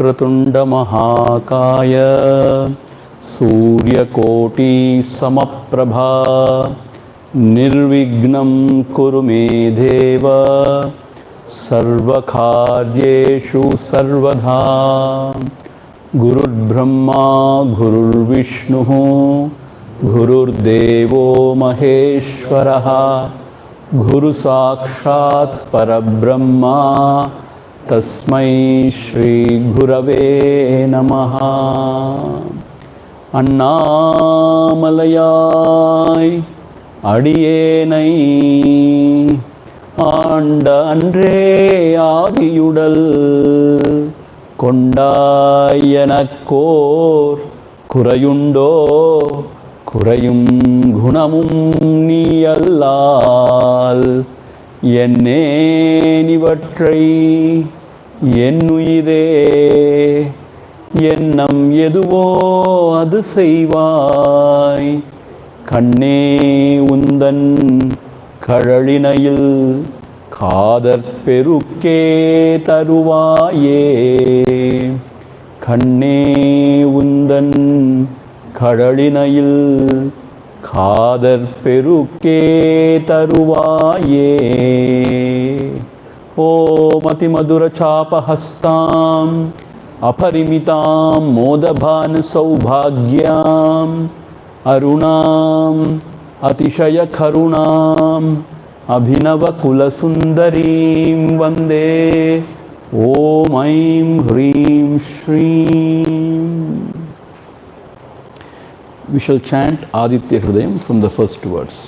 वक्रतुंड महाकाय सूर्यकोटि समप्रभा निर्विघ्नं कुरु मे देव सर्वकार्येषु सर्वदा। गुरुर्ब्रह्मा गुरुर्विष्णुः गुरुर्देवो महेश्वरः गुरु साक्षात् परब्रह्मा तस्मै श्री गुरवे नमः। அண்ணாமலையாய் அடியேனை ஆண்ட அன்றே ஆதியுடல் கொண்டாய் எனக்கோர் குறையுண்டோ குறையும் குணமும் நீ அல்லால் என்னேனிவற்றை என்னுயிரே எண்ணம் எதுவோ அது செய்வாய் கண்ணே உந்தன் கழலினையில் காதற் பெருக்கே தருவாயே கண்ணே உந்தன் கழலினையில் காதற் பெருக்கே தருவாயே। ஓம் அதிமதுர சாபஹஸ்தாம் अपरिमितां मोदभान सौभाग्यां अरुणां अतिशय करुणां अभिनव कुलसुंदरीं वंदे। ओम ऐं ह्रीं श्रीं। We shall chant Aditya Hrudayam from the first verse.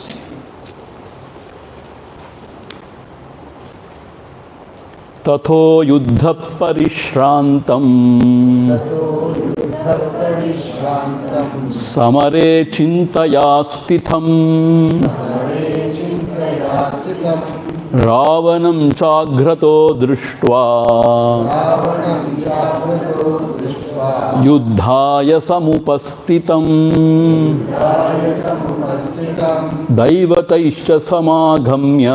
तथो युद्ध परिश्रांतं समरे चिंतया स्थितं रावणं चाग्रतो दृष्ट्वा युद्धाय समुपस्थितं दैवतैश्च समागम्य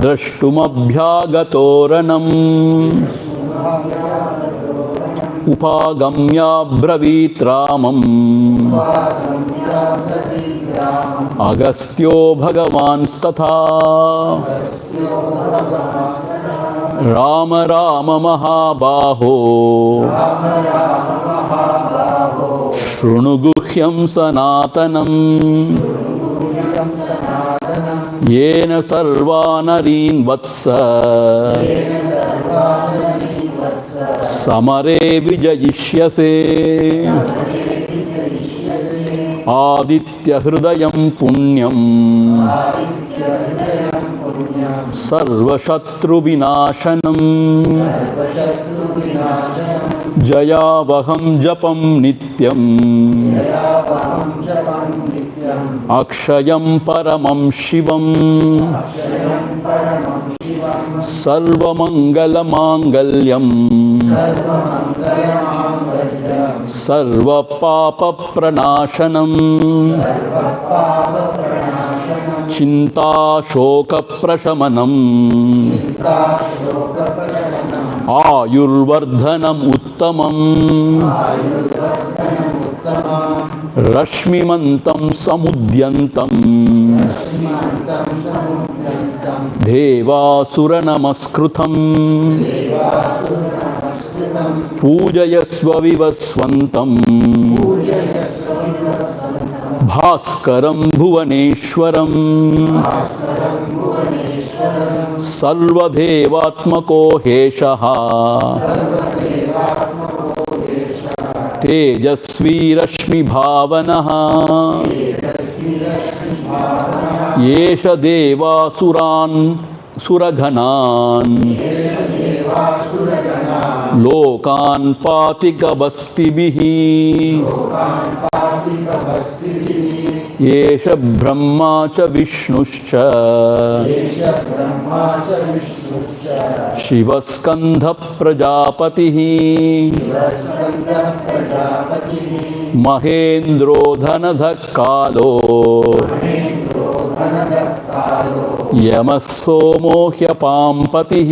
द्रष्टुमभ्यागतोरणम् उपागम्याब्रवीत् रामम् अगस्त्यो भगवांस्तथा राम राम महाबाहो शृणु गुह्यं सनातनम् येन सर्वानरीन् वत्स समरे विजयिष्यसे। आदित्य हृदयं पुण्यं सर्वशत्रुविनाशनं जयावहं जपं नित्यं अक्षयं परमं शिवं सर्वमंगलमांगल्यं सर्वपापप्रणाशनं चिंताशोकप्रशमनम् आयुर्वर्धनम् उत्तमम् रश्मिमन्तं समुद्यन्तं देवासुरनमस्कृतं पूजयस्व विवस्वन्तं भास्करं भुवनेश्वरं सर्वदेवात्मको हेषः तेजस्वी रश्मिभावनः येष देवासुरान् सुरगणान् लोकान् पाति गभस्तिभिः येष ब्रह्मा च विष्णुश्च शिवस्कंध प्रजापतिः महेन्द्रो धनधः कालो यमः सोमो ह्यपां पतिः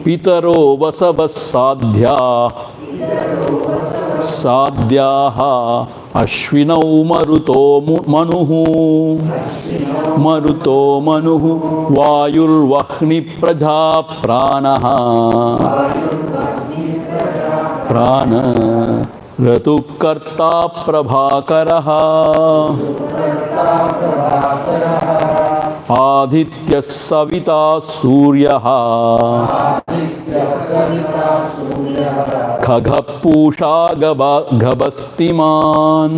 Pitaro vasavas sadhya sadhyaha ashvinau maruto manuhu vayur vahni praja pranaha prana ratukarta prabhakaraha Aditya savita suryaha khagapusha gabastiman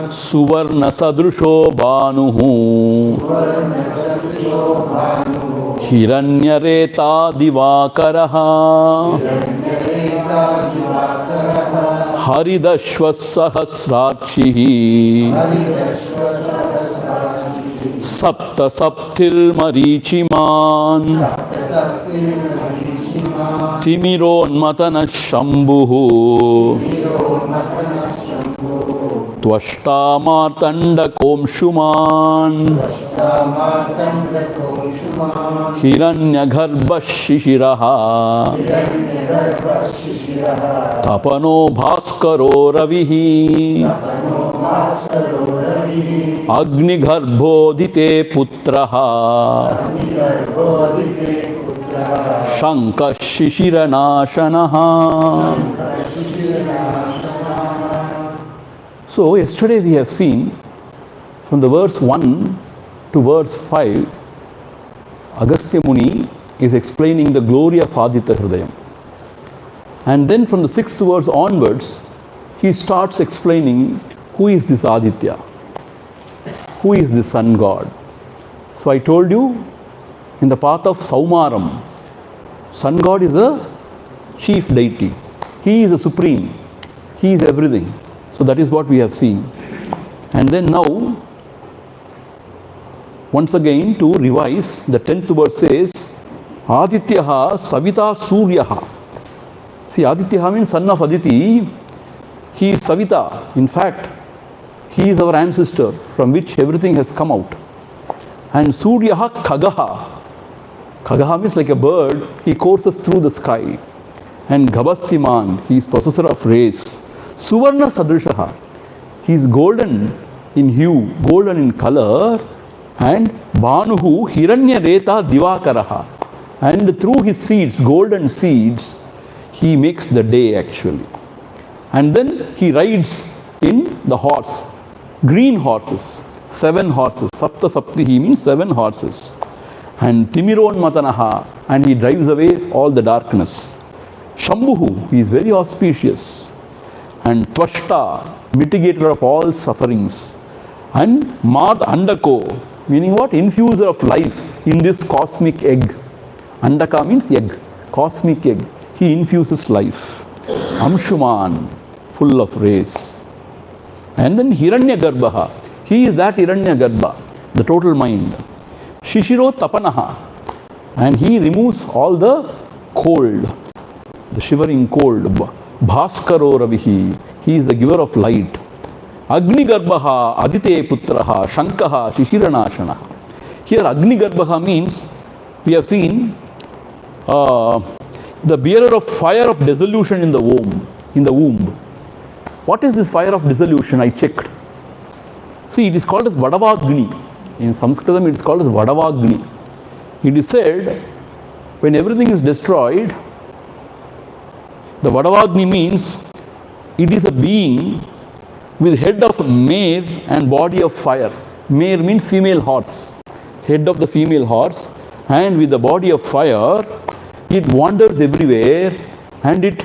suvarna sadrusho banuhu hiranyareta divakaraha haridashva sahasrakshihi sapta saptil marichiman timironmatana shambhuhu tvashta martanda komshuman hiranyagarbha shishiraha tapano bhaskaro ravihi Agni-garbhodite putraha Shanka-shishira-nashanaha. So, yesterday we have seen from the verse 1 to verse 5, Agastya Muni is explaining the glory of Aditya Hrudayam. And then from the 6th verse onwards, he starts explaining who is this Aditya? Who is the sun god? So I told you in the path of Saumaram, sun god is a chief deity. He is a supreme. He is everything. So that is what we have seen. And then now, once again to revise, the 10th verse says, Adityaha Savita Suryaha. See, Adityaha means son of Aditi. He is Savita. In fact, he is our ancestor from which everything has come out. And Suryaha Khagaha. Khagaha means like a bird. He courses through the sky. And Gabastiman, he is possessor of rays. Suvarna Sadrishaha. He is golden in hue, golden in color. And Banuhu Hiranya Reta Divakaraha. And through his seeds, golden seeds, he makes the day actually. And then he rides in the horse. Green horses, 7 horses, Sapta Saptihi means 7 horses. And Timiron Matanaha, and he drives away all the darkness. Shambhuhu, he is very auspicious. And Tvashta, mitigator of all sufferings. And Mad Andako, meaning what? Infuser of life in this cosmic egg. Andaka means egg, cosmic egg. He infuses life. Amshuman, full of rays. And then Hiranyagarbha, he is that Hiranyagarbha, the total mind. Shishiro Tapanaha, and he removes all the cold, the shivering cold. Bhaskaro Ravihi, he is the giver of light. Agni Garbha, Adite Putraha, Shankaha, Shishiranashanaha. Here Agni Garbha means, we have seen the bearer of fire of dissolution in the womb. What is this fire of dissolution? I checked. See, it is called as Vadavagni. In Sanskritam, it is called as Vadavagni. It is said, when everything is destroyed, the Vadavagni means it is a being with head of mare and body of fire. Mare means female horse. Head of the female horse, and with the body of fire, it wanders everywhere and it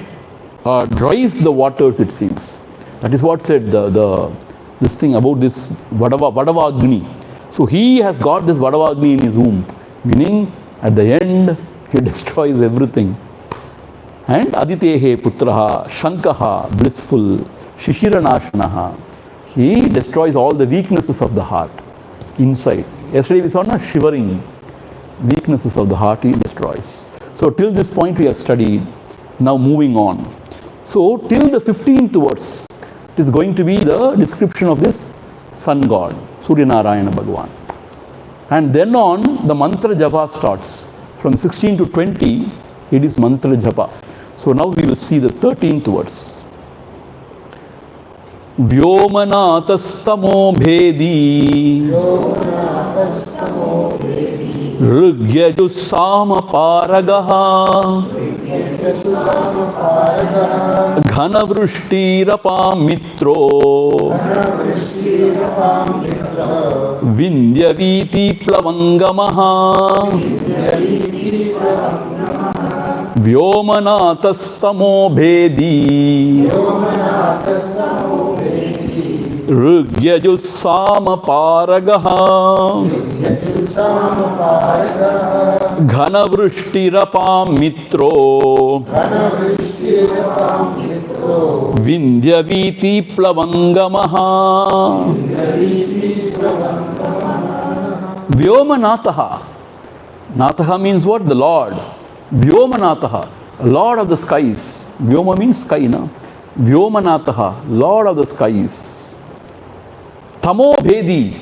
dries the waters, it seems. That is what said this thing about this Vadavagni. So he has got this Vadavagni in his womb, meaning at the end he destroys everything. And Aditehe Putraha, Shankaha, blissful, Shishiranashanaha, he destroys all the weaknesses of the heart inside. Yesterday we saw shivering, weaknesses of the heart he destroys. So till this point we have studied. Now moving on. So till the 15th verse, it is going to be the description of this sun god, Surya Narayana Bhagavan. And then on, the mantra japa starts. From 16 to 20, it is mantra japa. So now we will see the 13th verse. Vyomanatastamo bhedi Rugyajusama paragaha Ghanavrushtirapam mitro Vindyaviti plavangamaha Vyomanatastamo bhedi Rugyajusama paragaha Ghanavrushtirapam mitro Vindyaviti plavangamaha Vyomanataha. Nataha means what? The Lord. Vyomanataha, Lord of the skies. Vyoma means sky, na? Vyomanataha, Lord of the skies. Tamo bhedi.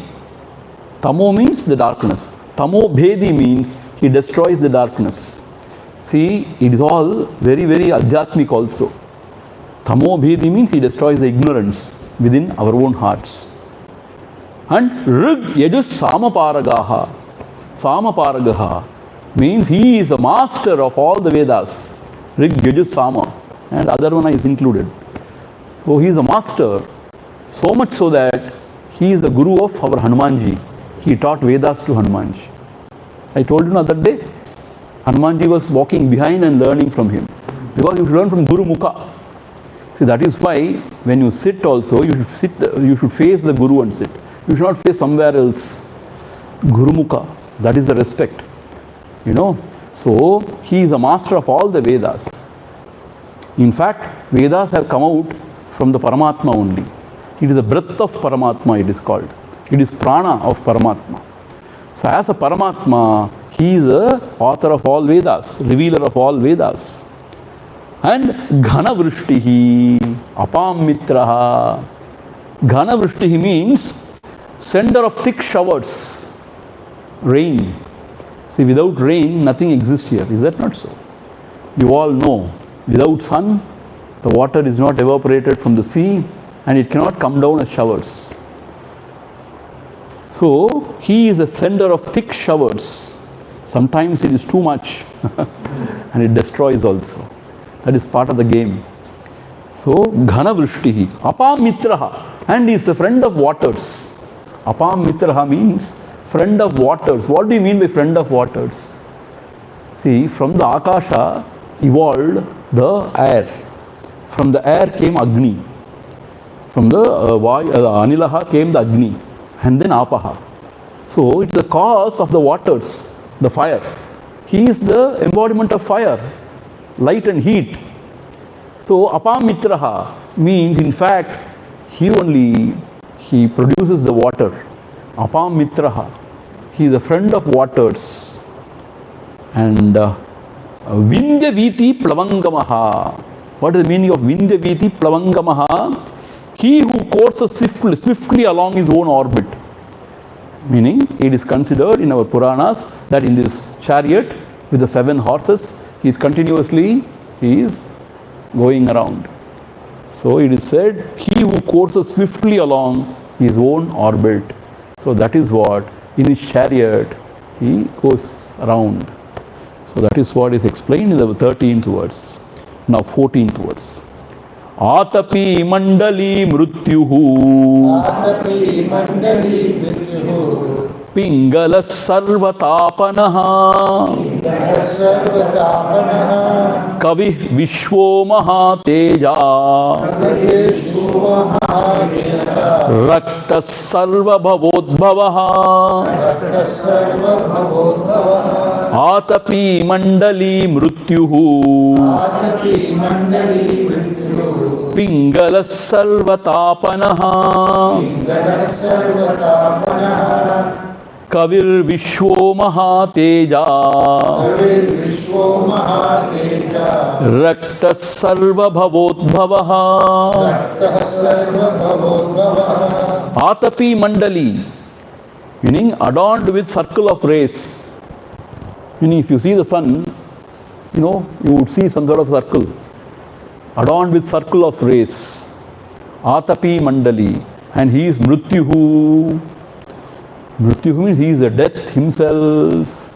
Tamo means the darkness. Tamo bhedi means he destroys the darkness. See, it is all very, very adhyatmic also. Tamo bhedi means he destroys the ignorance within our own hearts. And Rig Yajus Samaparagaha. Samaparagaha means he is the master of all the Vedas. Rig Yajus Sama. And Adharvana is included. So he is a master. So much so that he is the guru of our Hanumanji. He taught Vedas to Hanumanji. I told you that day. Hanumanji was walking behind and learning from him. Because you should learn from Guru Mukha. See, that is why when you sit also, you should face the Guru and sit. You should not face somewhere else. Guru Mukha, that is the respect. You know. So, he is the master of all the Vedas. In fact, Vedas have come out from the Paramatma only. It is the breath of Paramatma, it is called. It is prana of Paramatma. So, as a Paramatma, he is the author of all Vedas, revealer of all Vedas. And Ghana Vrishtihi, Apam Mitraha. Ghana Vrishtihi means sender of thick showers, rain. See, without rain, nothing exists here. Is that not so? You all know, without sun, the water is not evaporated from the sea and it cannot come down as showers. So, he is a sender of thick showers. Sometimes it is too much and it destroys also. That is part of the game. So, Ghana Vrishtihi, Apam Mitraha, and he is a friend of waters. Apam Mitraha means friend of waters. What do you mean by friend of waters? See, from the Akasha evolved the air. From the air came Agni. From the Anilaha came the Agni. And then Apaha. So, it's the cause of the waters, the fire. He is the embodiment of fire, light and heat. So, Apam Mitraha means, in fact, he produces the water. Apam Mitraha. He is a friend of waters. And Vindya Viti Plavangamaha. What is the meaning of Vindya Viti Plavangamaha? He who courses swiftly along his own orbit. Meaning, it is considered in our Puranas that in this chariot with the 7 horses, he is continuously going around. So it is said, he who courses swiftly along his own orbit. So that is what, in his chariot, he goes around. So that is what is explained in the 13th verse. Now 14th verse. Atapi mandali mrutyuhu Pingala sarvatapanaha Kavi vishwo mahateja Rakta sarva bhavodbhavaha Atapi mandali mrutyuhu Pingala sarvatapanaha Kavir Vishwo Mahateja Rakta Sarva Bhavodbhavaha Atapi Mandali, meaning adorned with circle of rays. Meaning if you see the sun, you would see some sort of circle, adorned with circle of rays. Atapi Mandali. And he is Mrityuhu. Mrityuhu means he is the death himself.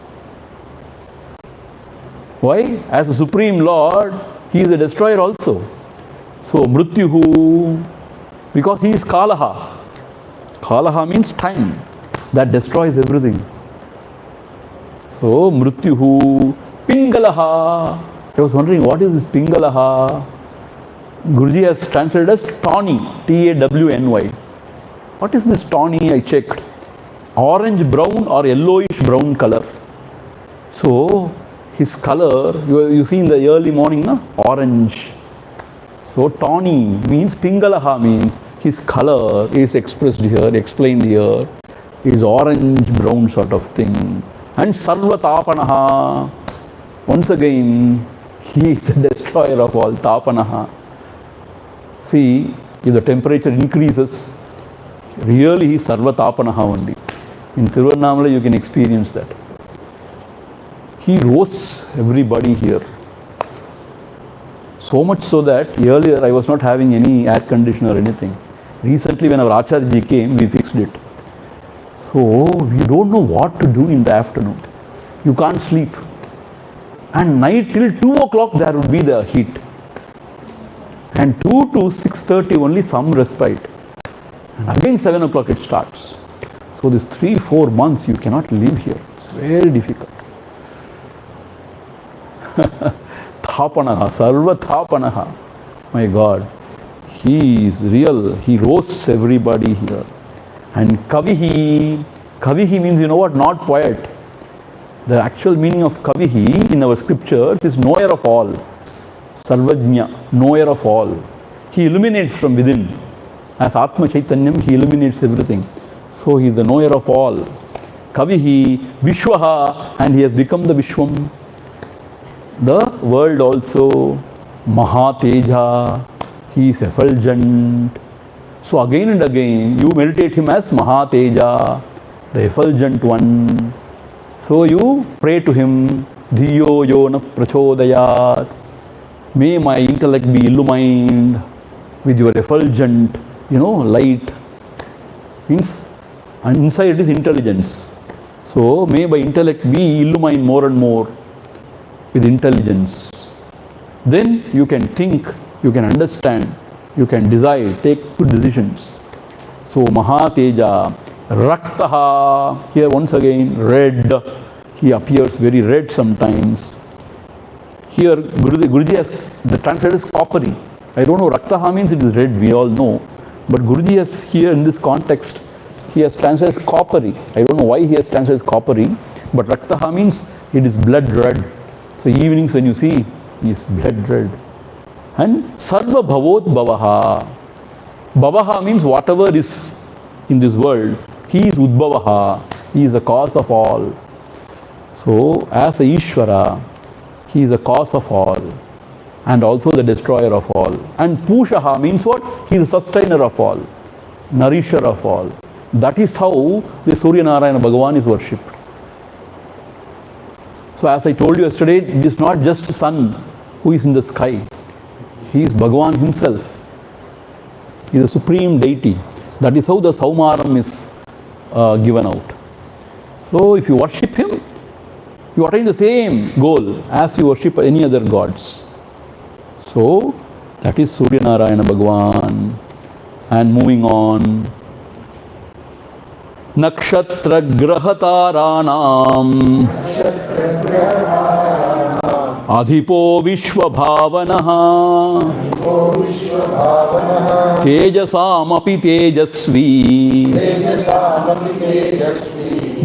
Why? As a Supreme Lord, he is a destroyer also. So Mrityuhu, because he is Kalaha. Kalaha means time that destroys everything. So Mrityuhu, Pingalaha. I was wondering, what is this Pingalaha? Guruji has translated as tawny, Tawny. What is this tawny? I checked. Orange brown or yellowish brown color. So his color, you see in the early morning, na? Orange. So tawny means, Pingalaha means his color is expressed here, explained here, is orange brown sort of thing. And Sarvatapanaha, once again, he is the destroyer of all, Tapanaha. See, if the temperature increases, really he is Sarvatapanaha only. In Tiruvannamalai you can experience that. He roasts everybody here. So much so that earlier I was not having any air conditioner or anything. Recently when our Acharya came, we fixed it. So we don't know what to do in the afternoon. You can't sleep. And night till 2 o'clock there would be the heat. And 2 to 6:30 only some respite. And again 7 o'clock it starts. So this 3-4 months you cannot live here. It's very difficult. Thapanaha, Sarva Thapanaha. My God, he is real. He roasts everybody here. And Kavihi, Kavihi means, you know what, not poet. The actual meaning of Kavihi in our scriptures is knower of all. Sarvajña, knower of all. He illuminates from within. As Atma Chaitanyam, he illuminates everything. So he is the knower of all. Kavihi, Vishwaha, and he has become the Vishwam. The world also. Mahateja, he is effulgent. So again and again, you meditate him as Mahateja, the effulgent one. So you pray to him, Dhiyo Yona Prachodayat. May my intellect be illumined with your effulgent, light. Means, and inside it is intelligence. So may my intellect be illumined more and more with intelligence. Then you can think, you can understand, you can decide, take good decisions. So Mahateja, Raktaha, here once again red. He appears very red sometimes. Here Guruji has, the translator is coppery. I don't know, Raktaha means it is red, we all know. But Guruji has here in this context, he has translated as coppery. I don't know why he has translated as coppery, but Raktaha means it is blood red. So evenings when you see, he is blood red. And Sarva Bhavot Bhavaha. Bhavaha means whatever is in this world, he is Udbhavaha. He is the cause of all. So as a Ishvara, he is the cause of all and also the destroyer of all. And Pushaha means what? He is the sustainer of all, nourisher of all. That is how the Surya Narayana Bhagavan is worshipped. So as I told you yesterday, it is not just the sun who is in the sky. He is Bhagavan himself. He is the supreme deity. That is how the Saumaram is given out. So if you worship him, you attain the same goal as you worship any other gods. So that is Surya Narayana Bhagavan. And moving on. Nakshatra Grahataranam Adhipo Vishwabhavanaha Tejasamapi Tejasvi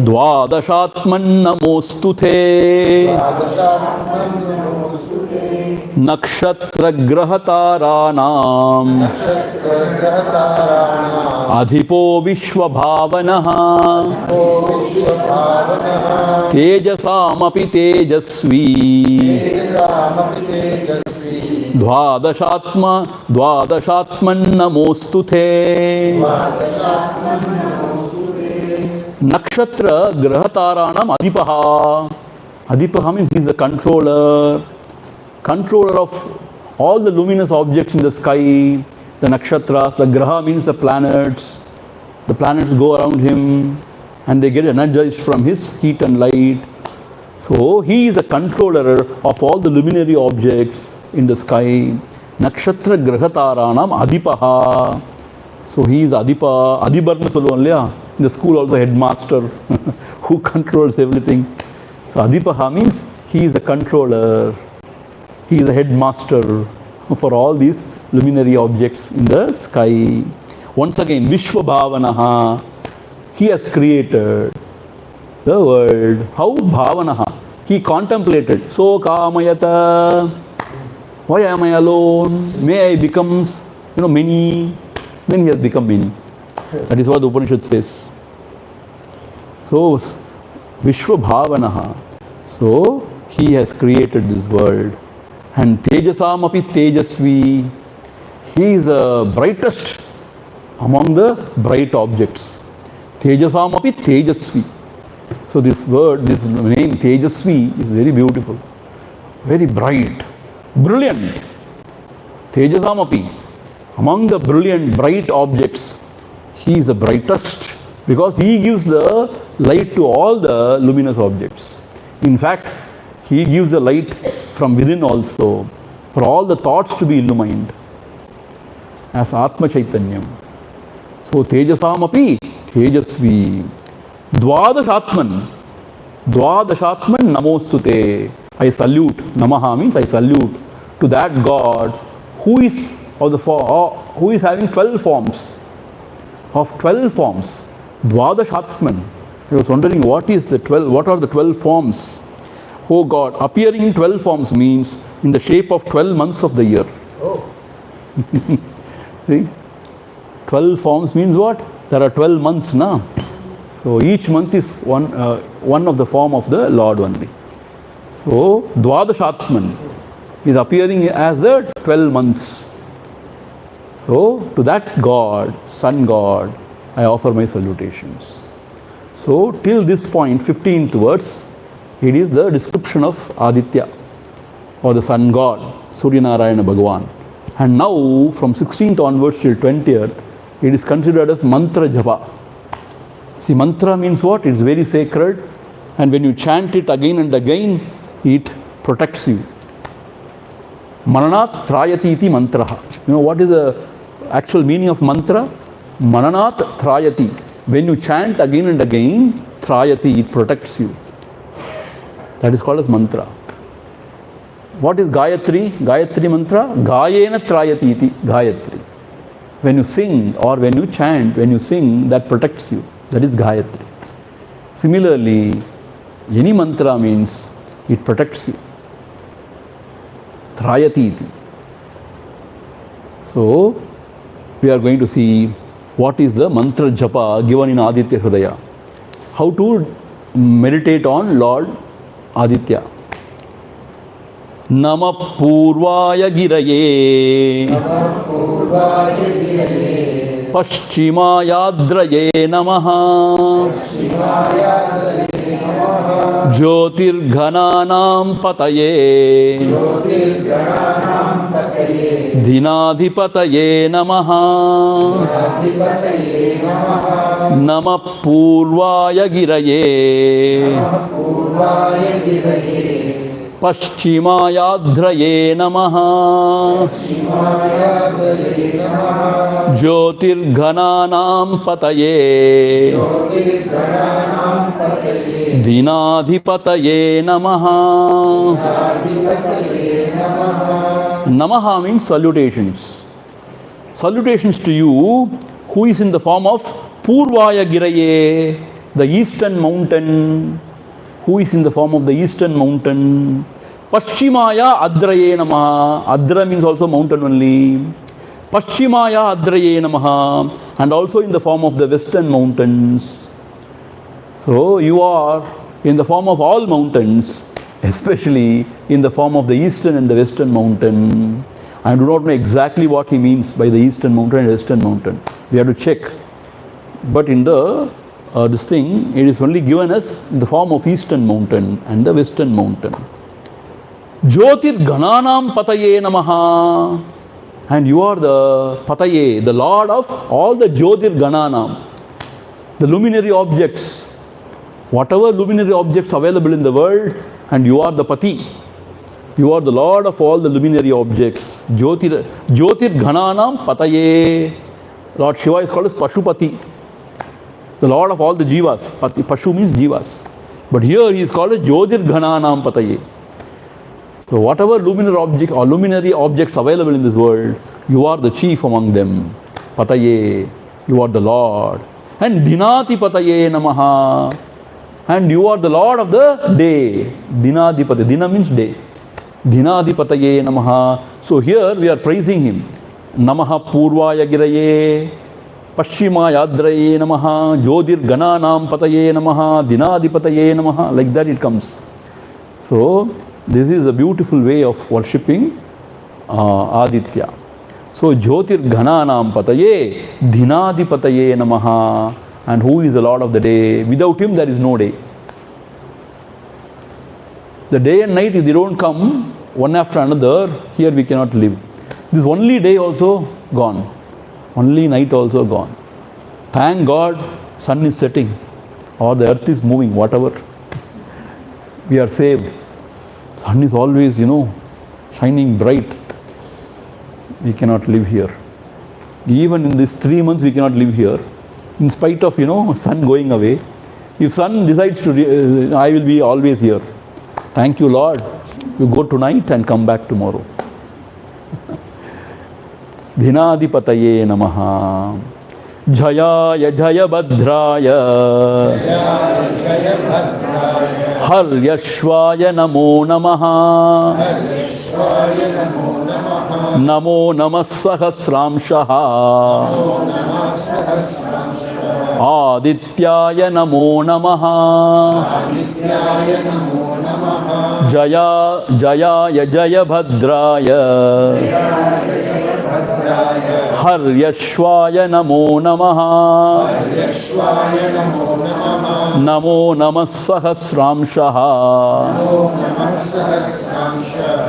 Dvadashatman Namostute Nakshatra Grahataranam Adhipo Vishwabhavanaha Tejasamapi Tejasvi Dvadashatman Namostute. Nakshatra Grahataranam Adhipaha. Adipaha means he is the controller of all the luminous objects in the sky, the nakshatras. The graha means the planets. The planets go around him and they get energized from his heat and light. So he is the controller of all the luminary objects in the sky. Nakshatra grahataranam adipaha. So he is Adipa, Adibarna solluvan. In the school also headmaster who controls everything. So Adipaha means he is the controller. He is the headmaster for all these luminary objects in the sky. Once again, Vishwa Bhavanaha. He has created the world. How Bhavanaha? He contemplated. So Kamayata. Why am I alone? May I become, many? Then he has become many. That is what the Upanishad says. So, Vishwa Bhavanaha. So, he has created this world. And Tejasam api Tejasvi. He is the brightest among the bright objects. Tejasam api Tejasvi. So, this word, this name Tejasvi is very beautiful. Very bright. Brilliant. Tejasam api. Among the brilliant, bright objects, he is the brightest because he gives the light to all the luminous objects. In fact, he gives the light from within also for all the thoughts to be illumined as Atma Chaitanyam. So, Tejasam api Tejasvi. Dwadashatman. Dwadashatman namostute. I salute. Namaha means I salute to that God who is who is having 12 forms. Of 12 forms. Dwadashatman. I was wondering what are the 12 forms? Oh God, appearing in 12 forms means in the shape of 12 months of the year. Oh. See? 12 forms means what? There are 12 months now. So each month is one of the form of the Lord only. So Dwadashatman is appearing as the 12 months. So to that God, Sun God, I offer my salutations. So till this point, 15th verse, it is the description of Aditya or the Sun God, Surya Narayana Bhagavan. And now from 16th onwards till 20th, it is considered as mantra japa. See, mantra means what? It is very sacred, and when you chant it again and again, it protects you. Mananat trayati iti mantraha. You know what is the actual meaning of mantra? Mananat trayati. When you chant again and again, trayati, it protects you. That is called as mantra. What is Gayatri? Gayatri mantra? Gayena trayati iti Gayatri. When you sing or when you chant, when you sing, that protects you. That is Gayatri. Similarly, any mantra means it protects you. Trayati iti. So, we are going to see what is the mantra japa given in Aditya Hrudaya. How to meditate on Lord Aditya. Nama Purvaya Giraye Paschimayadraye Namaha Jyotirghananam Pataye Dhinadhipataye Namaha Nama Purvaya Giraye Paschimayadraye Namaha Jyotirghananam Pataye Dhinadhipataye Namaha. Namaha means salutations. Salutations to you who is in the form of Purvaya Giraye, the eastern mountain. Who is in the form of the eastern mountain. Paschimaya Adraye Namaha. Adra means also mountain only. Paschimaya Adraye Namaha. And also in the form of the western mountains. So you are in the form of all mountains, especially in the form of the eastern and the western mountain. I do not know exactly what he means by the eastern mountain and western mountain. We have to check. But in the this thing, it is only given us in the form of eastern mountain and the western mountain. Jyotir Gananam Pataye Namaha. And you are the Pataye, the Lord of all the Jyotir Gananam, the luminary objects. Whatever luminary objects available in the world, and you are the Pati. You are the Lord of all the luminary objects. Jyotir Gananam Pataye. Lord Shiva is called as Pashupati, the Lord of all the Jivas. Pashu means Jivas. But here he is called as Jyotir Gananam Pataye. So whatever luminary object or luminary objects available in this world, you are the chief among them. Pataye, you are the Lord. And Dinati Pataye Namaha. And you are the Lord of the day. Dinadipati. Dina means day. Dinadipataye Namaha. So here we are praising him. Namaha Purvaya Giraye. Paschimaya Adraye Namaha. Jyotir Gananam Pataye Namaha. Dinadipataye Namaha. Like that it comes. So this is a beautiful way of worshipping Aditya. So Jyotir Gananam Pataye. Dinadipataye Namaha. And who is the Lord of the day? Without him there is no day. The day and night, if they don't come one after another, here we cannot live. This only day also gone. Only night also gone. Thank God sun is setting or the earth is moving, whatever. We are saved. Sun is always, shining bright. We cannot live here. Even in these 3 months we cannot live here. In spite of, sun going away. If sun decides to, I will be always here. Thank you, Lord. You go tonight and come back tomorrow. Dhinadipataye Namaha. Jayaya Jaya Bhadraya. Haryashvaya Namo Namaha. Namo Namah Sahasramshaha. Adityaya Namo Namaha. Jaya Jaya Jaya Bhadraya. Haryashvaya Namo Namaha. Namo Namah Sahasramshaha.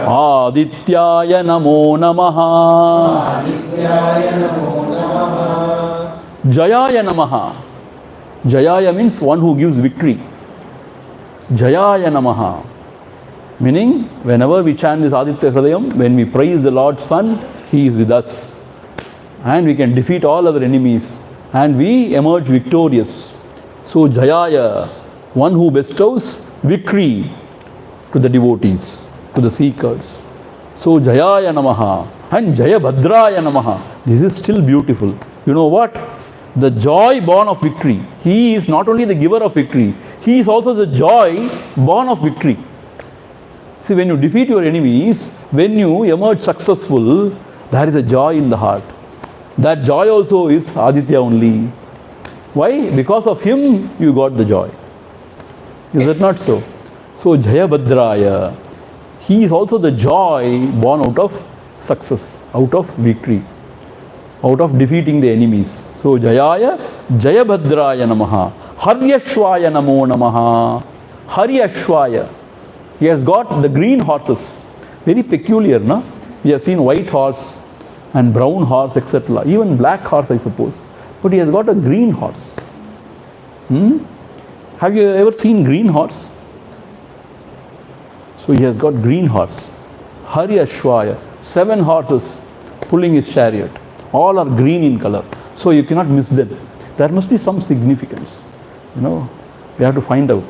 Adityaya Namo Namaha. Jayaya Namaha. Jayaya means one who gives victory. Jayaya Namaha. Meaning, whenever we chant this Aditya Hrudayam, when we praise the Lord Sun, he is with us. And we can defeat all our enemies. And we emerge victorious. So Jayaya, one who bestows victory to the devotees, to the seekers. So Jayaya Namaha and Jaya Bhadraya Namaha. This is still beautiful. You know what? The joy born of victory. He is not only the giver of victory, he is also the joy born of victory. See, when you defeat your enemies, when you emerge successful, there is a joy in the heart. That joy also is Aditya only. Why? Because of him you got the joy. Is it not so? So Jaya Bhadraya, he is also the joy born out of success, out of victory, out of defeating the enemies. So Jayaya, Jaya Bhadraya Namaha. Haryashvaya Namo Namaha. Haryashvaya. He has got the green horses. Very peculiar, no? We have seen white horse and brown horse, etc. Even black horse, I suppose. But he has got a green horse. Have you ever seen green horse? So he has got green horse. Haryashvaya. 7 horses pulling his chariot. All are green in color. So you cannot miss them. There must be some significance. We have to find out.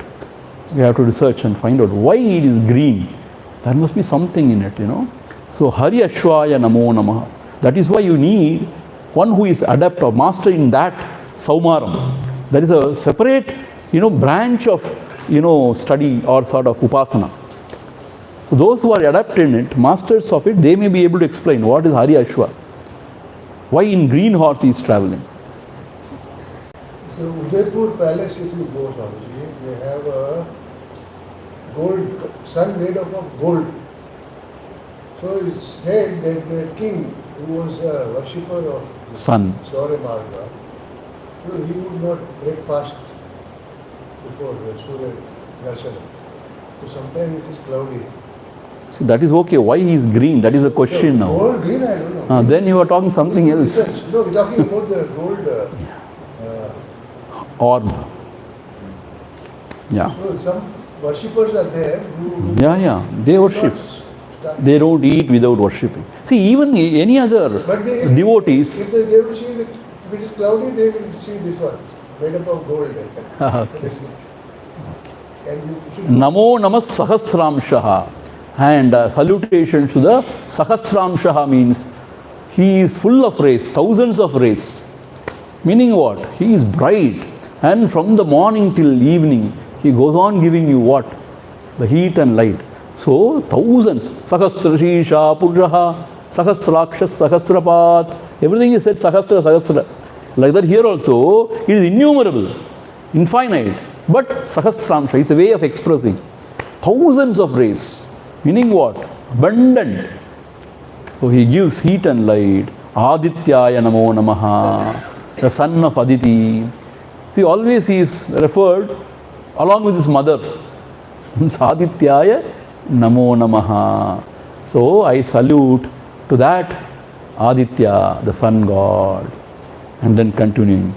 We have to research and find out why it is green. There must be something in it, So Haryashvaya Namo Namaha. That is why you need one who is adept or master in that Saumaram. There is a separate, branch of, study or sort of upasana. So those who are adept in it, masters of it, they may be able to explain what is Haryashva. Why in green horse he is traveling. So Udaipur Palace, if you go, Swamiji, they have a gold, sun made up of gold. So it's said that the king, who was a worshipper of sun, Saurya Marga, he would not break fast before Surya Darshana. So sometimes it is cloudy. See, that is okay. Why he is green? That is the question now. Gold, green, I don't know. Then you are talking something else. No, we're talking about the gold. Orb. Yeah. So some worshippers are there who Yeah. They worship. They don't eat without worshipping. See, even any other devotees. If they will see if it is cloudy, they will see this one made up of gold. This one. Namo Namas Sahasramshaha. And salutation to the Sahasramshaha means he is full of rays, thousands of rays. Meaning what? He is bright. And from the morning till evening, he goes on giving you what? The heat and light. So, thousands. Sahasrashisha, Purjaha, Sahasraksha, Sahasrapat. Everything is said Sahasra. Like that here also, it is innumerable, infinite. But Sahasramsha is a way of expressing. Thousands of rays. Meaning what? Abundant. So he gives heat and light. Adityaya Namo Namaha. The son of Aditi. See, always he is referred along with his mother. Adityaya Namo Namaha. So I salute to that Aditya, the sun god. And then continuing.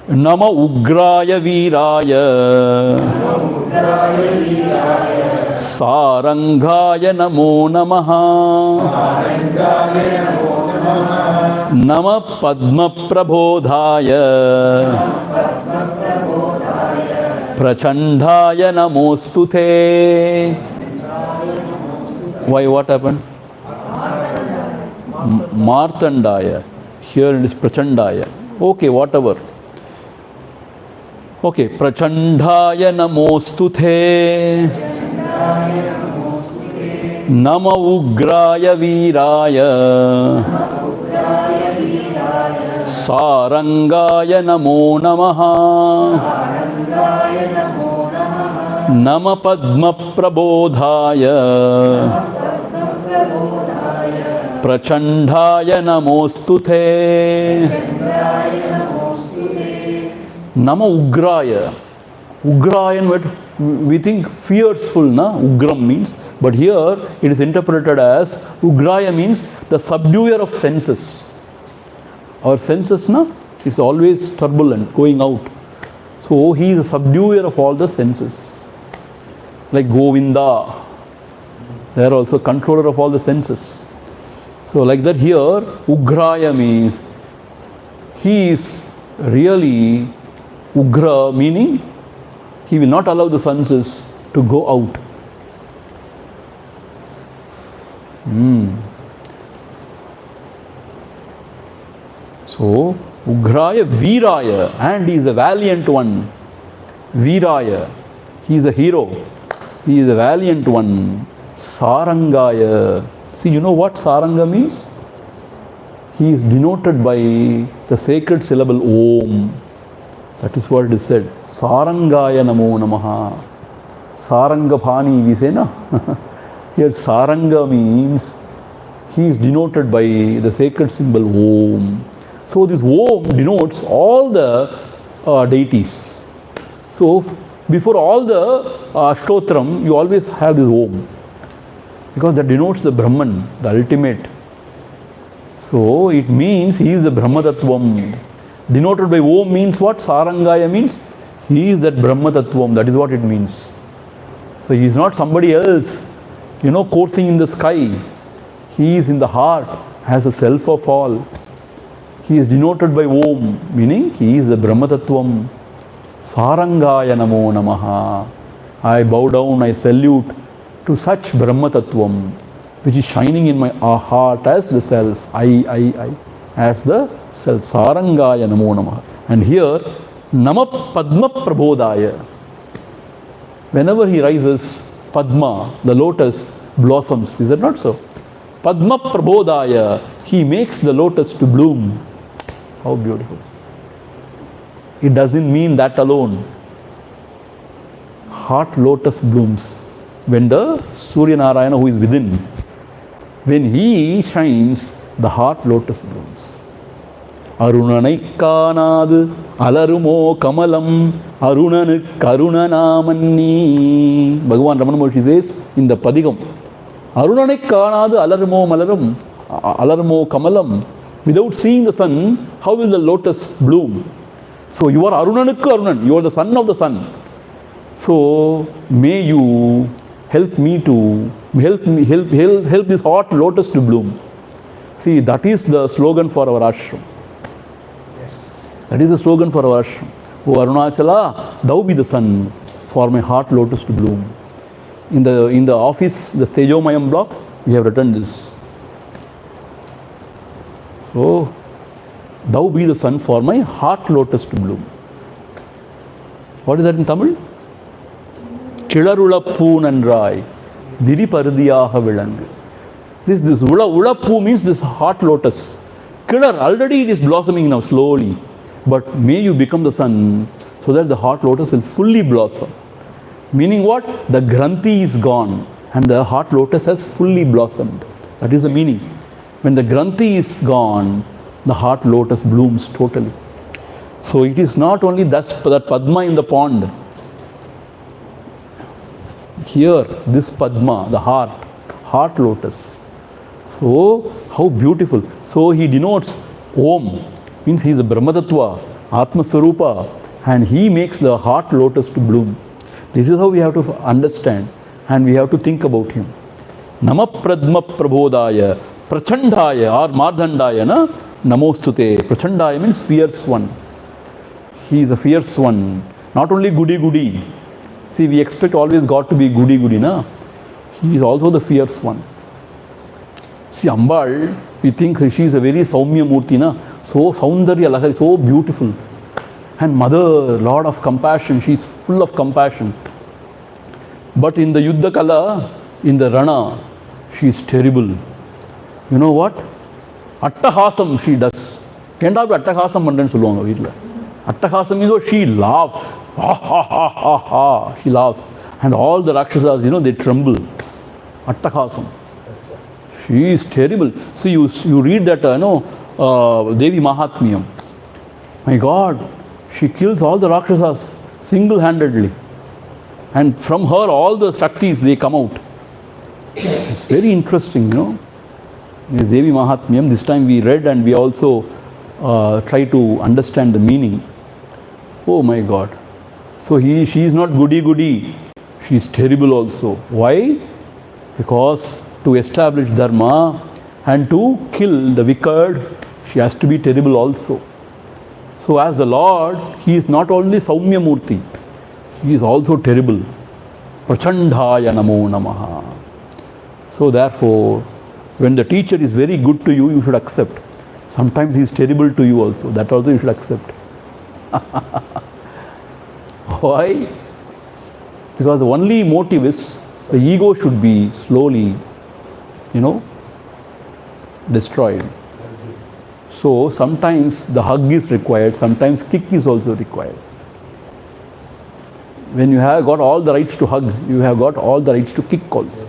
Nama Ugraya Viraya. Sarangaya Namo Namaha. Nama Padma Prabodhaya. Prachandaya Namostute. Why, what happened? Martandaya. Here it is Prachandaya. Okay, whatever. Okay, Prachandaya Namostute. Nama Ugraya Viraya. Sarangaya Namo Namaha. Nama Padma Prabodhaya. Prachandaya Namostute. Nama Ugraya. Ugrayan, what we think fearful, na? Ugram means. But here it is interpreted as Ugraya means the subduer of senses. Our senses, na, is always turbulent, going out. So he is a subduer of all the senses. Like Govinda. They are also controller of all the senses. So like that here, Ugraya means he is really Ugra, meaning he will not allow the senses to go out. So, Ugraya Viraya, and he is a valiant one. Viraya, he is a hero. He is a valiant one. Sarangaya. See, you know what Saranga means? He is denoted by the sacred syllable Om. That is what it is said. Sarangaya Namo Namaha. Sarangapani, we say, na? Here Saranga means he is denoted by the sacred symbol Om. So this Om denotes all the deities. So before all the Ashtotram, you always have this Om. Because that denotes the Brahman, the ultimate. So it means he is the Brahmatattvam. Denoted by Om means what? Sarangaya means he is that Brahmatattvam. That is what it means. So he is not somebody else, coursing in the sky. He is in the heart, has a self of all. He is denoted by Om, meaning he is the Brahmatattvam. Sarangaya Namo Namaha. I bow down, I salute to such Brahmatattvam, which is shining in my heart as the self. I, as the self. Sarangaya Namo Namaha. And here, Nama Padma Prabodhaya. Whenever he rises, Padma, the lotus, blossoms. Is that not so? Padma Prabodhaya, he makes the lotus to bloom. How beautiful. It doesn't mean that alone. Heart lotus blooms. When the Surya Narayana who is within, when he shines, the heart lotus blooms. Arunanai Kanadu, Alarumo Kamalam, Arunanu Karunanamanni. Bhagavan Ramana Maharshi says in the Padigam, Arunanai Kanadu, Alarumo Malaram, Alarmo Kamalam. Without seeing the sun, how will the lotus bloom? So you are Arunanukku Arunan, you are the son of the sun. So may you help me to help this hot lotus to bloom. See, that is the slogan for our ashram. Yes. That is the slogan for our ashram. O Arunachala, thou be the sun for my hot lotus to bloom. In the office, the Sejomayam block, we have written this. So, thou be the sun for my heart lotus to bloom. What is that in Tamil? Kilarulappu nandrai, Diriparudiyaha vilangu. This ulappu means this heart lotus. Kilar, already it is blossoming now slowly. But may you become the sun so that the heart lotus will fully blossom. Meaning what? The granthi is gone and the heart lotus has fully blossomed. That is the meaning. When the granthi is gone, the heart lotus blooms totally. So it is not only that Padma in the pond. Here, this Padma, the heart lotus. So, how beautiful. So he denotes Om, means he is a Brahmatattva, Atma Swarupa, and he makes the heart lotus to bloom. This is how we have to understand and we have to think about him. Nama Pradma Prabodaya, Prachandaya or Mardhandaya, na? Namostute. Prachandaya means fierce one. He is the fierce one. Not only goody. See, we expect always God to be goody, na? He is also the fierce one. See, Ambal, we think she is a very Saumya Murti, na? So Saundarya Lahari, so beautiful. And Mother, Lord of compassion, she is full of compassion. But in the Yuddha Kanda, in the Rana, she is terrible. You know what? Attahasam she does. Can't have Attahasam Mandan Sulonga Vidya. Attahasam is what she laughs. Ha ha ha ha ha. She laughs. And all the Rakshasas, they tremble. Attahasam. She is terrible. So you read that, Devi Mahatmyam. My God, she kills all the Rakshasas single-handedly. And from her, all the Shaktis, they come out. It's very interesting, This Devi Mahatmyam, this time we read and we also try to understand the meaning. Oh my God. So she is not goody. She is terrible also. Why? Because to establish Dharma and to kill the wicked, she has to be terrible also. So as the Lord, he is not only Saumya Murti, he is also terrible. Prachandaya namo namaha. So therefore, when the teacher is very good to you, you should accept. Sometimes he is terrible to you also. That also you should accept. Why? Because the only motive is the ego should be slowly, destroyed. So sometimes the hug is required, sometimes kick is also required. When you have got all the rights to hug, you have got all the rights to kick also.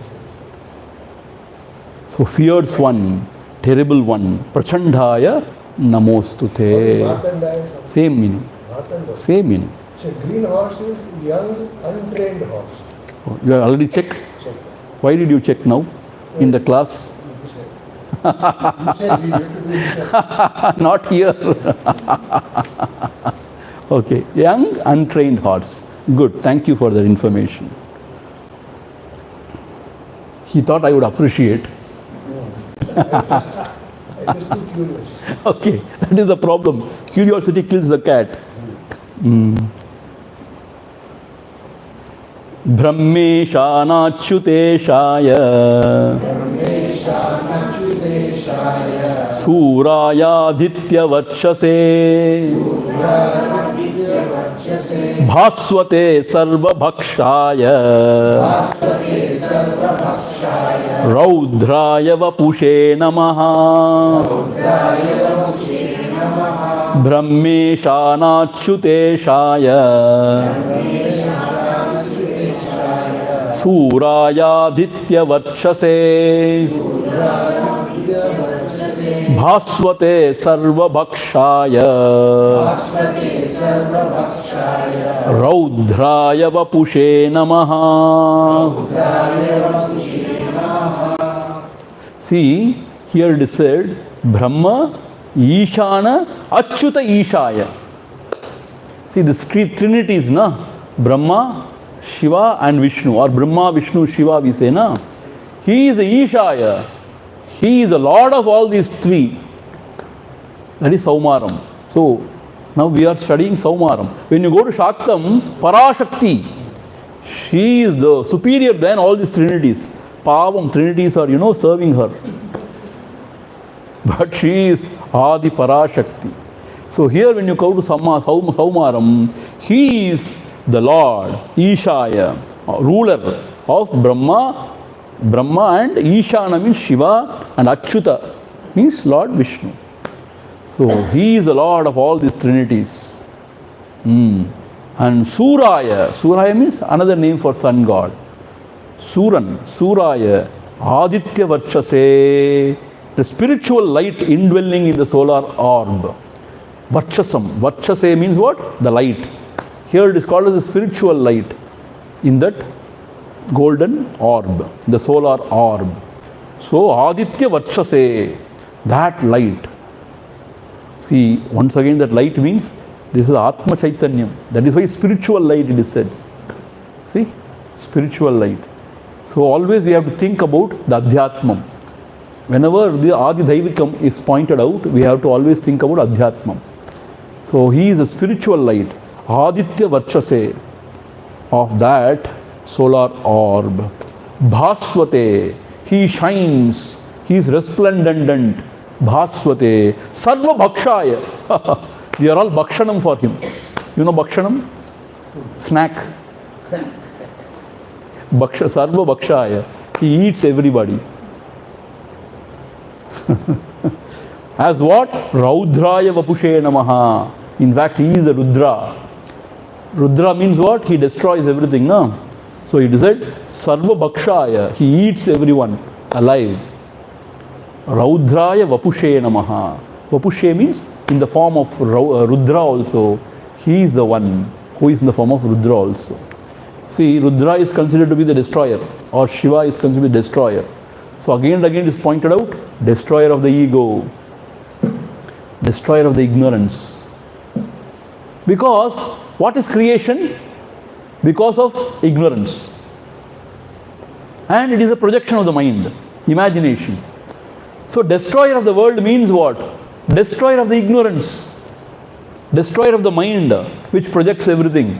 So fierce one, terrible one, Prachandaya Namostute. Same meaning. Same meaning. So green horse is young, untrained horse. Oh, you have already checked? Check. Why did you check now? In the class? Not here. Okay, young, untrained horse. Good, thank you for that information. He thought I would appreciate. I just too curious. Okay, that is the problem. Curiosity kills the cat. Brahmeshanachyuteshaya Suraya Vachase Bhaswate Sarva Bhakshaya Raudraya Vapushe Namaha Brahmeshanachyuteshaya Suraya Vachase Bhasvate Sarvabhakshaya Raudraya Vapushe Namaha. See, here it is said Brahma, Ishana, Achyuta Ishaya. See, the trinity is na Brahma, Shiva and Vishnu, or Brahma, Vishnu, Shiva we say na. He is the Ishaya. He is the Lord of all these three. That is Saumaram. So, now we are studying Saumaram. When you go to Shaktam, Parashakti, she is the superior than all these trinities. Pavam, trinities are, serving her. But she is Adi Parashakti. So here when you go to Saumaram, he is the Lord, Ishaya, ruler of Brahma and Ishana means Shiva and Achyuta means Lord Vishnu. So he is the Lord of all these trinities. And Suraya means another name for sun god. Suraya, Aditya Varchase, the spiritual light indwelling in the solar orb. Varchase means what? The light. Here it is called as the spiritual light in that golden orb, the solar orb. So Aditya Varchase, that light. See, once again that light means this is Atma Chaitanyam. That is why spiritual light it is said. See, spiritual light. So always we have to think about the Adhyatmam. Whenever the Adi Daivikam is pointed out, we have to always think about Adhyatmam. So he is a spiritual light, Aditya Varchase, of that solar orb. Bhasvate, he shines, he is resplendent. Bhasvate, Sarva Bhakshaya. We are all Bhakshanam for him. You know Bhakshanam? Snack. Sarva Bhakshaya. He eats everybody. As what? Raudraya Vapushe Namaha. In fact, he is a Rudra. Rudra means what? He destroys everything, no? So it is said, Sarva Bhakshaya. He eats everyone alive. Raudraya Vapushe Namaha. Vapushe means in the form of Rudra also. He is the one who is in the form of Rudra also. See, Rudra is considered to be the destroyer, or Shiva is considered the destroyer. So again and again it is pointed out, destroyer of the ego, destroyer of the ignorance. Because what is creation? Because of ignorance. And it is a projection of the mind, imagination. So destroyer of the world means what? Destroyer of the ignorance, destroyer of the mind which projects everything.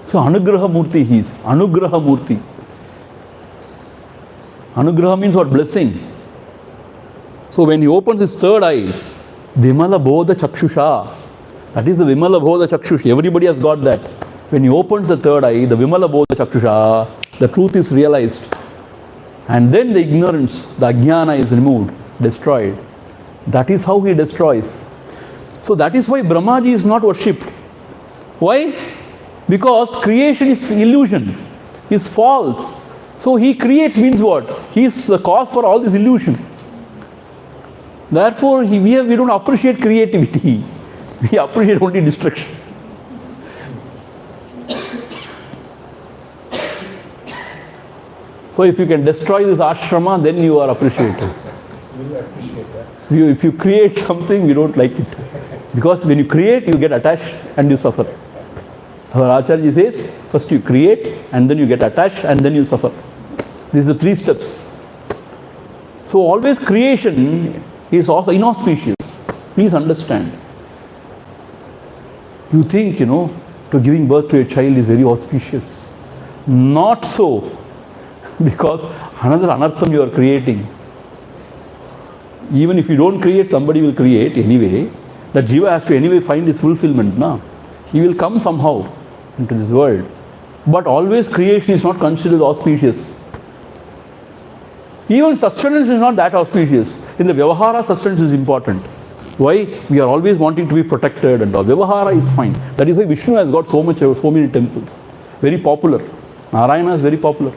So Anugraha Murti he is, Anugraha Murti. Anugraha means what? Blessing. So when he opens his third eye, Vimala Bodha Chakshusha, that is the Vimala Bodha Chakshusha, everybody has got that. When he opens the third eye, the Vimala Bodha Chakshusha, the truth is realized. And then the ignorance, the Ajnana is removed, destroyed. That is how he destroys. So that is why Brahmaji is not worshipped. Why? Because creation is illusion, is false. So he creates means what? He is the cause for all this illusion. Therefore, we don't appreciate creativity. We appreciate only destruction. So if you can destroy this ashrama, then you are appreciated. We'll appreciate that. If you create something, we don't like it. Because when you create, you get attached and you suffer. Our Acharya says, first you create, and then you get attached, and then you suffer. These are the 3 steps. So always creation is also inauspicious. Please understand. You think, to giving birth to a child is very auspicious. Not so. Because another anartham you are creating. Even if you don't create, somebody will create anyway. That jiva has to anyway find his fulfillment. Na? He will come somehow into this world. But always creation is not considered auspicious. Even sustenance is not that auspicious. In the Vyavahara, sustenance is important. Why? We are always wanting to be protected and all. Vyavahara is fine. That is why Vishnu has got so many temples. Very popular. Narayana is very popular.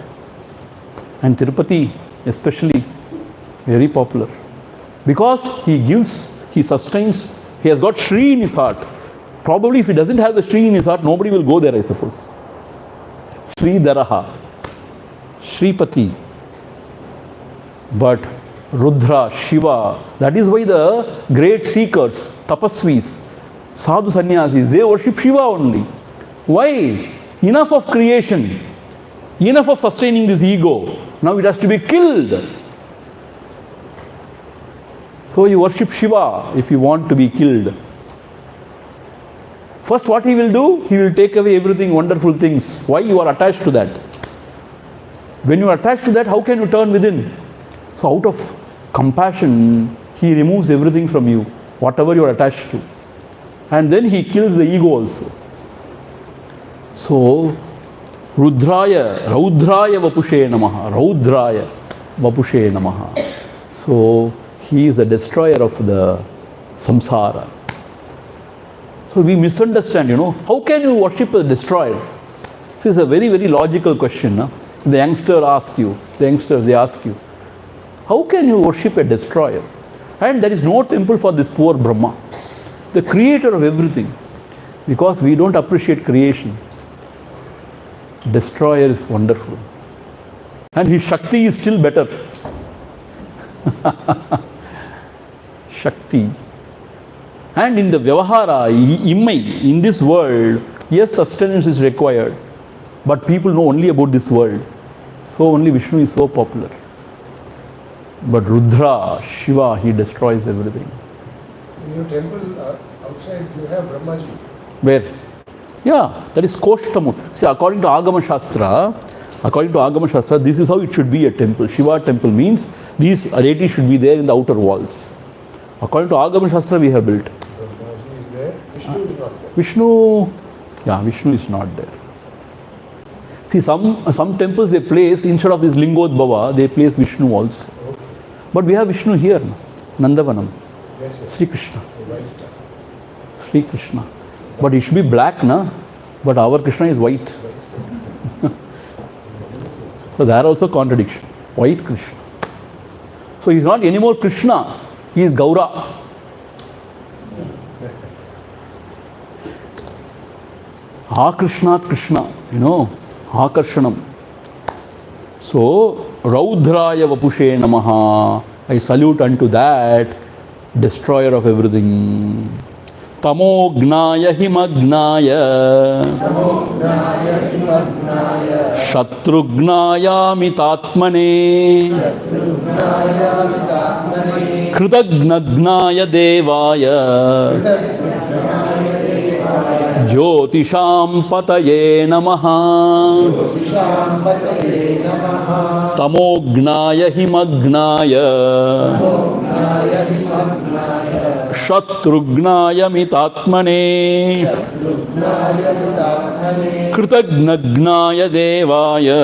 And Tirupati especially, very popular. Because he gives, he sustains, he has got Shri in his heart. Probably if he doesn't have the Shri in his heart, nobody will go there, I suppose. Shri Daraha, Shripati. But Rudra, Shiva, that is why the great seekers, tapasvis, sadhu sannyasis, they worship Shiva only. Why? Enough of creation, enough of sustaining this ego. Now it has to be killed. So you worship Shiva if you want to be killed. First, what he will do? He will take away everything, wonderful things. Why? You are attached to that. When you are attached to that, how can you turn within? So out of compassion, he removes everything from you, whatever you are attached to. And then he kills the ego also. So, Raudraya Vapushe Namaha. Raudraya Vapushe Namaha. So, he is the destroyer of the samsara. So we misunderstand, How can you worship a destroyer? This is a very, very logical question. The youngster asks you, they ask you, how can you worship a destroyer? And there is no temple for this poor Brahma, the creator of everything. Because we don't appreciate creation. Destroyer is wonderful. And his Shakti is still better. Shakti. And in the Vyavahara, Immai, in this world, yes, sustenance is required. But people know only about this world. So only Vishnu is so popular. But Rudra, Shiva, he destroys everything. In your temple outside, you have Brahmaji. Where? Yeah, that is Koshtamu. See, according to Agama Shastra, this is how it should be a temple. Shiva temple means these deities should be there in the outer walls. According to Agama Shastra, we have built. Brahmaji is there, Vishnu is not there. Vishnu is not there. See, some temples they place, instead of this Lingodbhava, they place Vishnu also. Okay. But we have Vishnu here, Nandavanam. Yes. Sri Krishna. Right. Sri Krishna. But it should be black, na? But our Krishna is white. So there also contradiction. White Krishna. So he is not anymore Krishna. He is Gaura. Akrishnat Krishna, Akarshanam. So, Raudraya Vapushe Namaha. I salute unto that, destroyer of everything. Tamo Gnaya Himagnaya. Shatrugnaya Mitatmane. Kritagnaya Devaya. Jyotisham Pataye Namaha. Tamognaya Himagnaya. Shatrugnaya Mitatmane. Kritagnaya Devaya.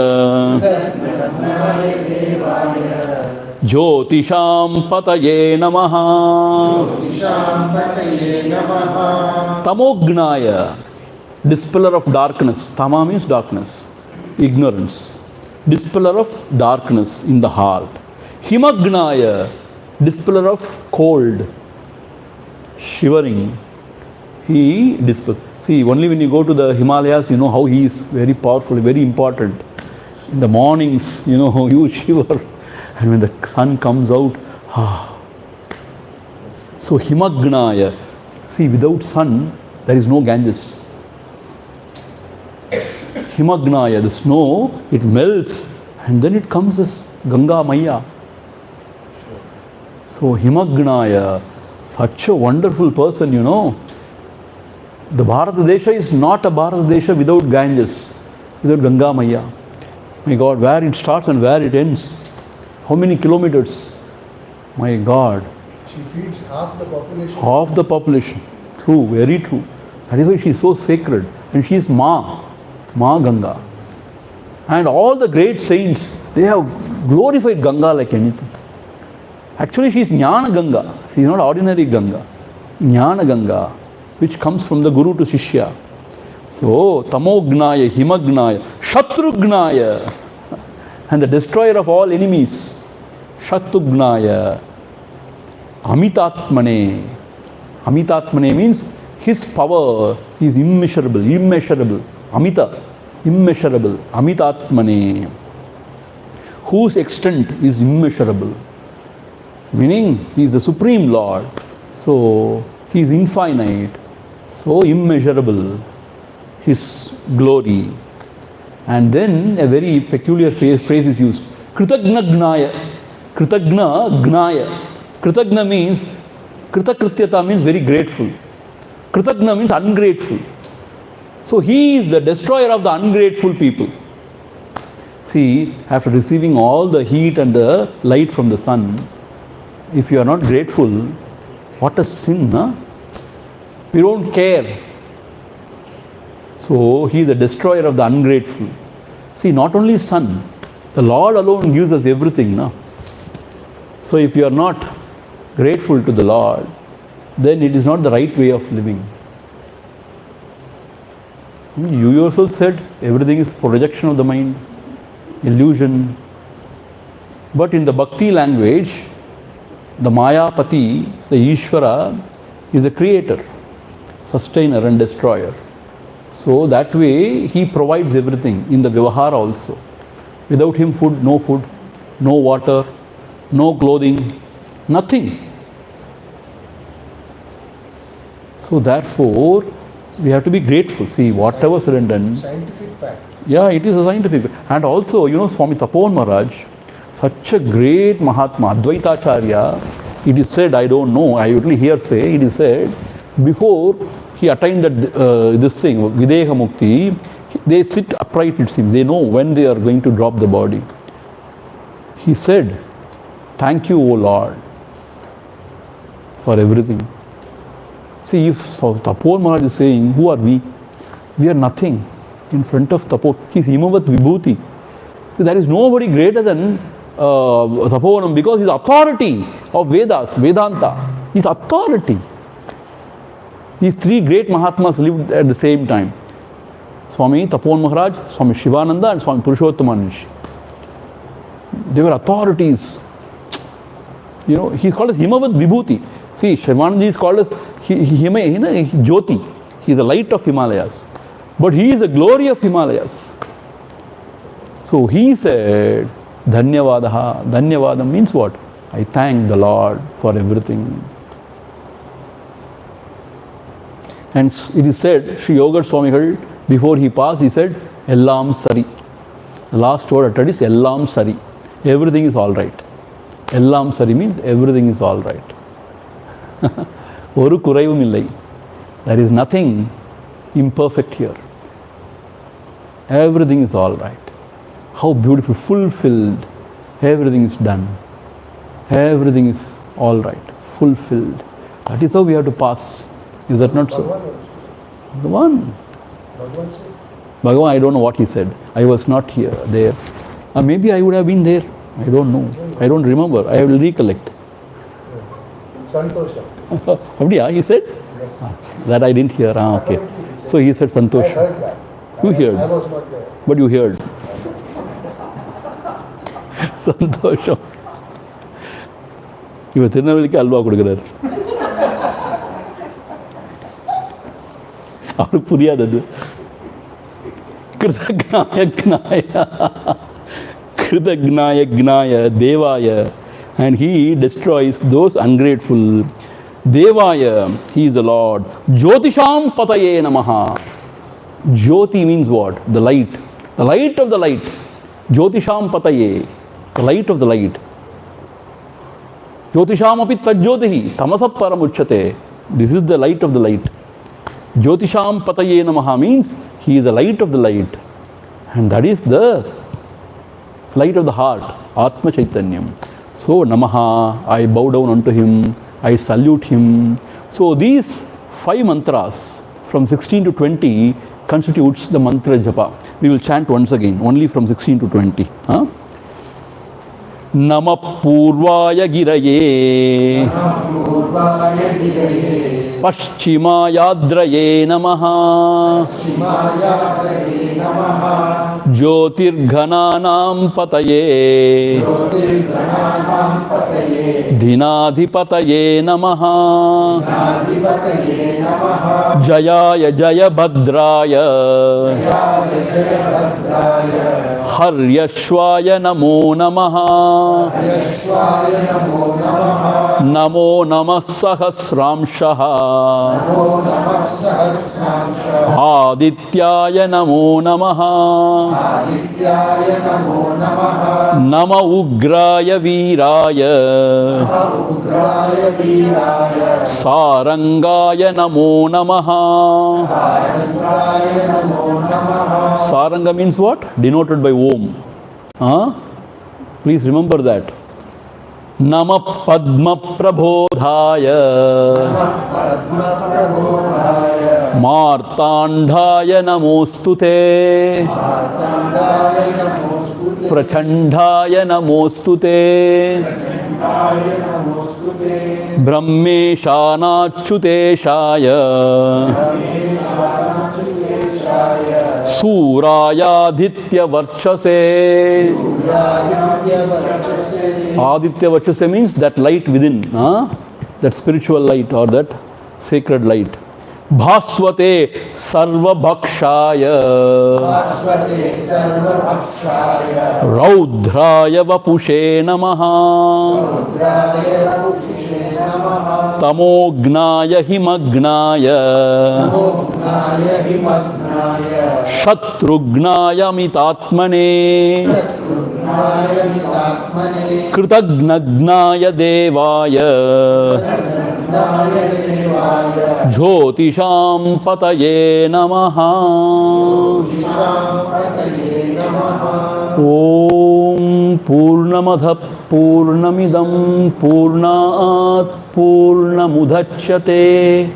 Jyotisham Pataye Namaha. Tamognaya, dispeller of darkness. Tama means darkness, ignorance. Dispeller of darkness in the heart. Himagnaya, dispeller of cold, shivering. He dispels. See, only when you go to the Himalayas, you know how he is very powerful, very important. In the mornings, you shiver. And when the sun comes out, So Himagnaya. See, without sun, there is no Ganges. Himagnaya, the snow, it melts and then it comes as Ganga Maya. So Himagnaya, such a wonderful person, The Bharatadesha is not a Bharatadesha without Ganges, without Ganga Maya. My God, where it starts and where it ends. How many kilometers? My God. She feeds half the population. Half the population. True, very true. That is why she is so sacred. And she is Ma Ganga. And all the great saints, they have glorified Ganga like anything. Actually, she is Jnana Ganga. She is not ordinary Ganga. Jnana Ganga, which comes from the Guru to Shishya. So, Tamognaya, Himagnaya, Shatrugnaya, and the destroyer of all enemies, Shatrugnaya. Amitatmane. Amitatmane means his power is immeasurable, immeasurable. Amita, immeasurable. Amitatmane, whose extent is immeasurable. Meaning, he is the Supreme Lord. So, he is infinite. So, immeasurable. His glory. And then a very peculiar phrase is used. Kritagna Gnaya. Kritagna Gnaya. Kritagna means, Kritakrityata means very grateful. Kritagna means ungrateful. So he is the destroyer of the ungrateful people. See, after receiving all the heat and the light from the sun, if you are not grateful, what a sin, huh? We don't care. So he is the destroyer of the ungrateful. See, not only sun, the Lord alone gives us everything, no? So if you are not grateful to the Lord, then it is not the right way of living. You yourself said everything is projection of the mind, illusion. But in the Bhakti language, the Mayapati, the Ishvara, is the creator, sustainer and destroyer. So that way he provides everything in the Vyavahara also. Without him, food, no water, no clothing, nothing. So therefore, we have to be grateful. See, whatever said and done. Scientific fact. Yeah, it is a scientific fact. And also, you know, Swami Tapovan Maharaj, such a great Mahatma, Advaitacharya, it is said, I don't know, I only hear say, it is said, before he attained that, this thing, Videha Mukti, they sit upright, it seems. They know when they are going to drop the body. He said, thank you, O Lord, for everything. See, if Tapovan Maharaj is saying, who are we? We are nothing in front of Tapo. He is Himavat Vibhuti. See, there is nobody greater than Tapovanam because he is authority of Vedas, Vedanta. He is authority. These three great Mahatmas lived at the same time. Swami Tapovan Maharaj, Swami Shivananda and Swami Purushottama Rishi. They were authorities. You know, he is called as Himavat Vibhuti. See, Shivananda is called as Jyoti. He is the light of Himalayas. But he is the glory of Himalayas. So he said, Dhanyavadaha. Dhanyavadam means what? I thank the Lord for everything. And it is said, Sri Yoga Swamigal, before he passed, he said, Ellam Sari. The last word uttered is Ellam Sari. Everything is all right. Ellam Sari means everything is all right. Oru kurayum illai. There is nothing imperfect here. Everything is all right. How beautiful, fulfilled. Everything is done. Everything is all right, fulfilled. That is how we have to pass. Is that not so? Bhagavan. Bhagavan, I don't know what he said. I was not here, there. Maybe I would have been there. I don't know. I don't remember. I will recollect. Santosha. Abdiya, he said? Yes. That I didn't hear. Okay. So he said Santosha. I heard that. You heard? I was not there. But you heard. Santosha. இவர் திருநெல்வேலிக்கு அல்வா கொடுக்குறாரு. அவருக்கு புரியாதது. கிருதக்னாய க்னாய கிருதக்னாய க்னாய தேவாய, and he destroys those ungrateful. Devaya, he is the Lord. Jyotisham pataye namaha. Jyoti means what? The light. The light of the light. Jyotisham pataye. The light of the light. Jyotisham api tajyotihi tamasap paramuchyate. This is the light of the light. Jyotisham pataye namaha means he is the light of the light. And that is the light of the heart. Atma Chaitanyam. So namaha, I bow down unto him. I salute him. So these 5 mantras from 16 to 20 constitutes the mantra japa. We will chant once again, only from 16 to 20. Namah Purvaya Giraye Paschhimayadraye Namaha Jyotirghananam Pataye Dhinadhipataye Namaha Jayaya Jaya Bhadraya Haryashvaya Namo Namaha Namo Namah Sahasramshaha Adityaya Namo Namaha Nama Ugraya Viraya Sarangaya Namo Namaha. Saranga means what? Denoted by Om. Please remember that. Nama Padma Prabodhaya Martandhaya Namostute Prachandhaya Namostute Brahmeshanachuteshaya Surayaditya Varchase. Aditya Varchase means that light within, that spiritual light or that sacred light. Bhaswate Sarva Bhakshaya Raudraya Vapushe Namaha Tamognaya Himagnaya Shatrugnaya Mitatmane Kritagnaya Devaya Jyotisham Pataye Namaha. Om Purnamadha Purnamidam Purnat Purnamudachyate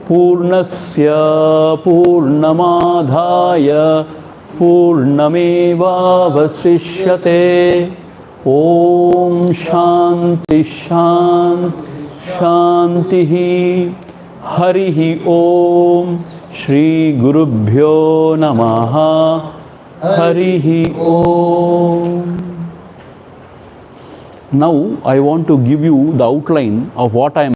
Purnasya Purnamadhaya Purnameva Vasishyate. Om Shanti Shanti Shantihi. Harihi Om. Shri Gurubhyo Namaha. Harihi Om. Now I want to give you the outline of what I am